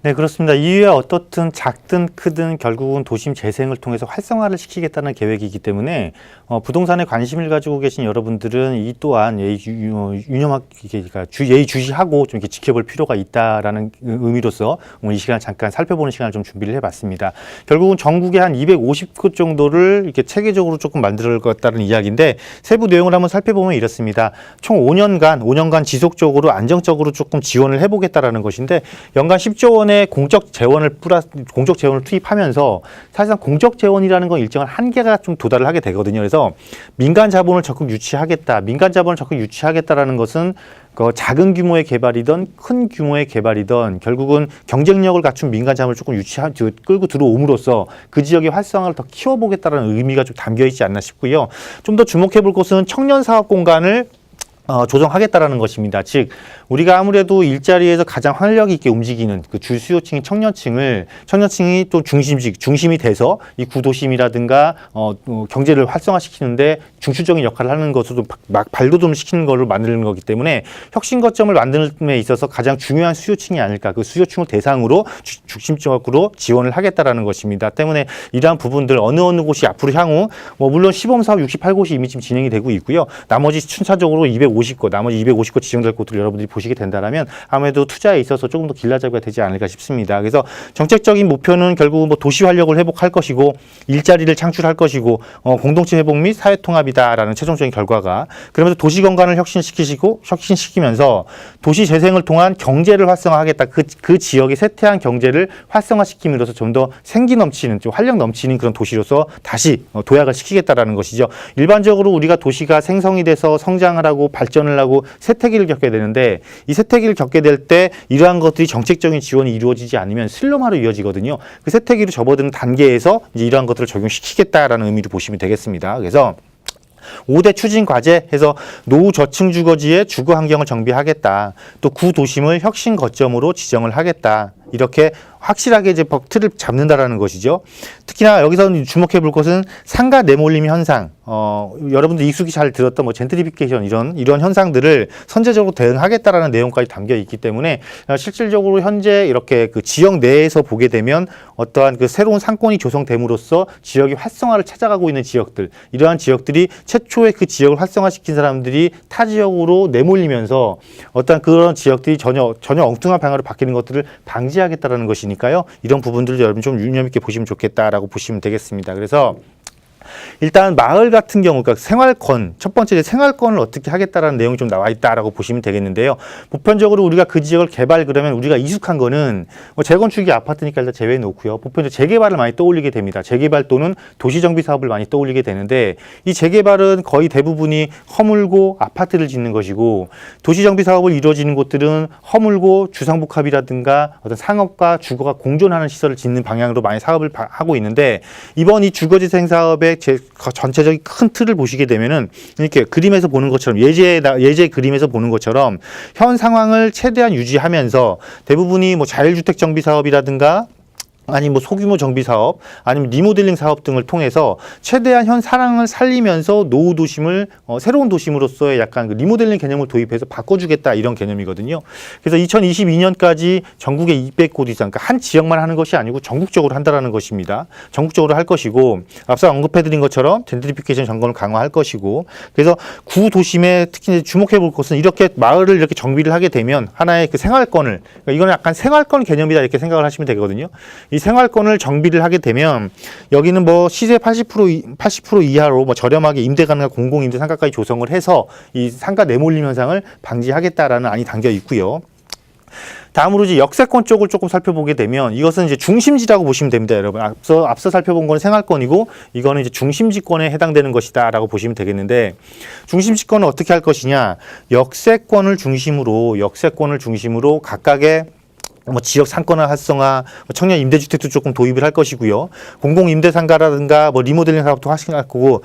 네, 그렇습니다. 이후에 어떻든 작든 크든 결국은 도심 재생을 통해서 활성화를 시키겠다는 계획이기 때문에 부동산에 관심을 가지고 계신 여러분들은 이 또한 예의주시하고 좀 이렇게 지켜볼 필요가 있다라는 의미로서 오늘 이 시간 잠깐 살펴보는 시간을 좀 준비를 해봤습니다. 결국은 전국에 한 250곳 정도를 이렇게 체계적으로 조금 만들었다는 이야기인데 세부 내용을 한번 살펴보면 이렇습니다. 총 5년간 지속적으로 안정적으로 조금 지원을 해보겠다라는 것인데 연간 10조 원의 공적 재원을 투입하면서 사실상 공적 재원이라는 건 일정한 한계가 좀 도달을 하게 되거든요. 그래서 민간 자본을 적극 유치하겠다라는 것은 작은 규모의 개발이든 큰 규모의 개발이든 결국은 경쟁력을 갖춘 민간 자본을 조금 끌고 들어옴으로써 그 지역의 활성화를 더 키워보겠다는 의미가 좀 담겨 있지 않나 싶고요. 좀 더 주목해 볼 것은 청년 사업 공간을 조성하겠다라는 것입니다. 즉 우리가 아무래도 일자리에서 가장 활력 있게 움직이는 그 주 수요층인 청년층이 또 중심이 돼서 이 구도심이라든가 경제를 활성화시키는데 중추적인 역할을 하는 것으로 막 발돋움을 시키는 것을 만드는 거기 때문에 혁신 거점을 만드는 데 있어서 가장 중요한 수요층이 아닐까, 그 수요층을 대상으로 중심적으로 지원을 하겠다라는 것입니다. 때문에 이러한 부분들 어느 곳이 앞으로 향후 물론 시범사업 68곳이 이미 지금 진행이 되고 있고요. 나머지 순차적으로 250곳 지정될 곳들을 여러분들이 보시게 된다면 아무래도 투자에 있어서 조금 더 길라잡이가 되지 않을까 싶습니다. 그래서 정책적인 목표는 결국 도시 활력을 회복할 것이고 일자리를 창출할 것이고 공동체 회복 및 사회 통합이다라는 최종적인 결과가, 그러면서 도시 건강을 혁신시키면서 도시 재생을 통한 경제를 활성화하겠다. 그 지역의 쇠퇴한 경제를 활성화시킴으로써 좀 더 생기 넘치는, 좀 활력 넘치는 그런 도시로서 다시 도약을 시키겠다라는 것이죠. 일반적으로 우리가 도시가 생성이 돼서 성장을 하고 발전을 하고 쇠퇴기를 겪게 되는데 이 쇠퇴기를 겪게 될 때 이러한 것들이 정책적인 지원이 이루어지지 않으면 슬럼화로 이어지거든요. 그 쇠퇴기를 접어드는 단계에서 이제 이러한 것들을 적용시키겠다라는 의미로 보시면 되겠습니다. 그래서 5대 추진 과제 해서 노후 저층 주거지의 주거 환경을 정비하겠다. 또 구도심을 혁신 거점으로 지정을 하겠다. 이렇게 확실하게 이제 틀을 잡는다라는 것이죠. 특히나 여기서 주목해 볼 것은 상가 내몰림 현상. 여러분들 익숙히 잘 들었던 젠트리피케이션 이런 현상들을 선제적으로 대응하겠다라는 내용까지 담겨 있기 때문에 실질적으로 현재 이렇게 그 지역 내에서 보게 되면 어떠한 그 새로운 상권이 조성됨으로써 지역의 활성화를 찾아가고 있는 지역들, 이러한 지역들이 최초에 그 지역을 활성화시킨 사람들이 타 지역으로 내몰리면서 어떠한 그런 지역들이 전혀 엉뚱한 방향으로 바뀌는 것들을 방지하겠다라는 것이니까요. 이런 부분들을 여러분 좀 유념 있게 보시면 좋겠다라고 보시면 되겠습니다. 그래서 일단 마을 같은 경우, 그러니까 생활권, 첫 번째 생활권을 어떻게 하겠다라는 내용이 좀 나와 있다라고 보시면 되겠는데요. 보편적으로 우리가 그 지역을 그러면 우리가 익숙한 거는 재건축이 아파트니까 일단 제외해 놓고요. 보편적으로 재개발을 많이 떠올리게 됩니다. 재개발 또는 도시정비 사업을 많이 떠올리게 되는데 이 재개발은 거의 대부분이 허물고 아파트를 짓는 것이고, 도시정비 사업을 이루어지는 곳들은 허물고 주상복합이라든가 어떤 상업과 주거가 공존하는 시설을 짓는 방향으로 많이 사업을 하고 있는데, 이번 이 주거재생 사업의 전체적인 큰 틀을 보시게 되면은 이렇게 그림에서 보는 것처럼 예제 그림에서 보는 것처럼 현 상황을 최대한 유지하면서 대부분이 자율주택 정비 사업이라든가 아니면 소규모 정비 사업, 아니면 리모델링 사업 등을 통해서 최대한 현 상황을 살리면서 노후 도심을 새로운 도심으로서의 약간 그 리모델링 개념을 도입해서 바꿔주겠다, 이런 개념이거든요. 그래서 2022년까지 전국에 200곳 이상, 그러니까 한 지역만 하는 것이 아니고 전국적으로 한다라는 것입니다. 전국적으로 할 것이고, 앞서 언급해드린 것처럼 젠트리피케이션 점검을 강화할 것이고, 그래서 구도심에 특히 주목해 볼 것은 이렇게 마을을 이렇게 정비를 하게 되면 하나의 그 생활권을, 그러니까 이거는 약간 생활권 개념이다 이렇게 생각을 하시면 되거든요. 이 생활권을 정비를 하게 되면 여기는 시세 80% 이하로 저렴하게 임대 가능한 공공임대 상가까지 조성을 해서 이 상가 내몰림 현상을 방지하겠다라는 안이 담겨 있고요. 다음으로 이제 역세권 쪽을 조금 살펴보게 되면 이것은 이제 중심지라고 보시면 됩니다, 여러분. 앞서 살펴본 건 생활권이고 이거는 이제 중심지권에 해당되는 것이다라고 보시면 되겠는데, 중심지권은 어떻게 할 것이냐? 역세권을 중심으로 각각의 지역 상권화 활성화, 청년 임대주택도 조금 도입을 할 것이고요. 공공 임대상가라든가 리모델링 사업도 하실 거고,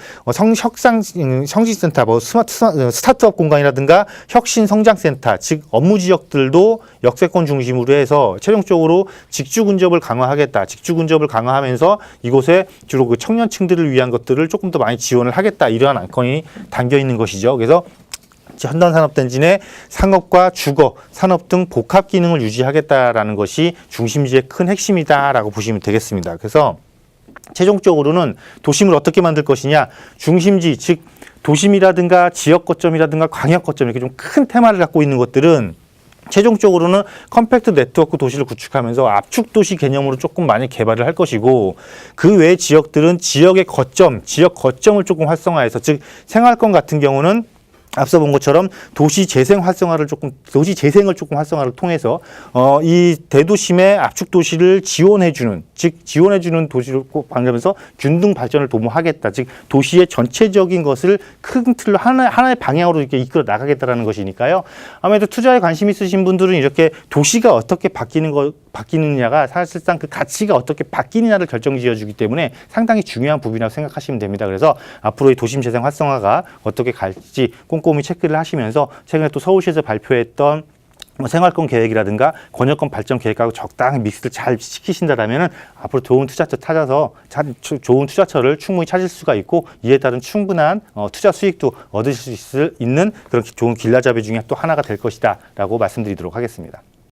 성지센터, 스타트업 공간이라든가 혁신 성장센터, 즉 업무 지역들도 역세권 중심으로 해서 최종적으로 직주 근접을 강화하겠다. 직주 근접을 강화하면서 이곳에 주로 그 청년층들을 위한 것들을 조금 더 많이 지원을 하겠다. 이러한 안건이 담겨 있는 것이죠. 그래서 첨단산업단지 내 상업과 주거, 산업 등 복합 기능을 유지하겠다라는 것이 중심지의 큰 핵심이다라고 보시면 되겠습니다. 그래서 최종적으로는 도심을 어떻게 만들 것이냐, 중심지, 즉 도심이라든가 지역 거점이라든가 광역 거점 이렇게 좀 큰 테마를 갖고 있는 것들은 최종적으로는 컴팩트 네트워크 도시를 구축하면서 압축 도시 개념으로 조금 많이 개발을 할 것이고, 그 외 지역들은 지역의 거점, 지역 거점을 조금 활성화해서, 즉 생활권 같은 경우는 앞서 본 것처럼 도시 재생 활성화를 조금 활성화를 통해서 이 대도심의 압축 도시를 지원해주는, 즉 지원해주는 도시를 꼭 방면에서 균등 발전을 도모하겠다. 즉 도시의 전체적인 것을 큰 틀로 하나의 방향으로 이렇게 이끌어 나가겠다라는 것이니까요. 아무래도 투자에 관심 있으신 분들은 이렇게 도시가 어떻게 바뀌느냐가 사실상 그 가치가 어떻게 바뀌느냐를 결정지어주기 때문에 상당히 중요한 부분이라고 생각하시면 됩니다. 그래서 앞으로 이 도심 재생 활성화가 어떻게 갈지 꼼꼼히 체크를 하시면서, 최근에 또 서울시에서 발표했던 생활권 계획이라든가 권역권 발전 계획하고 적당히 믹스를 잘 시키신다라면 앞으로 좋은 투자처 찾아서 좋은 투자처를 충분히 찾을 수가 있고, 이에 따른 충분한 투자 수익도 얻으실 수 있는 그런 좋은 길라잡이 중에 또 하나가 될 것이다라고 말씀드리도록 하겠습니다.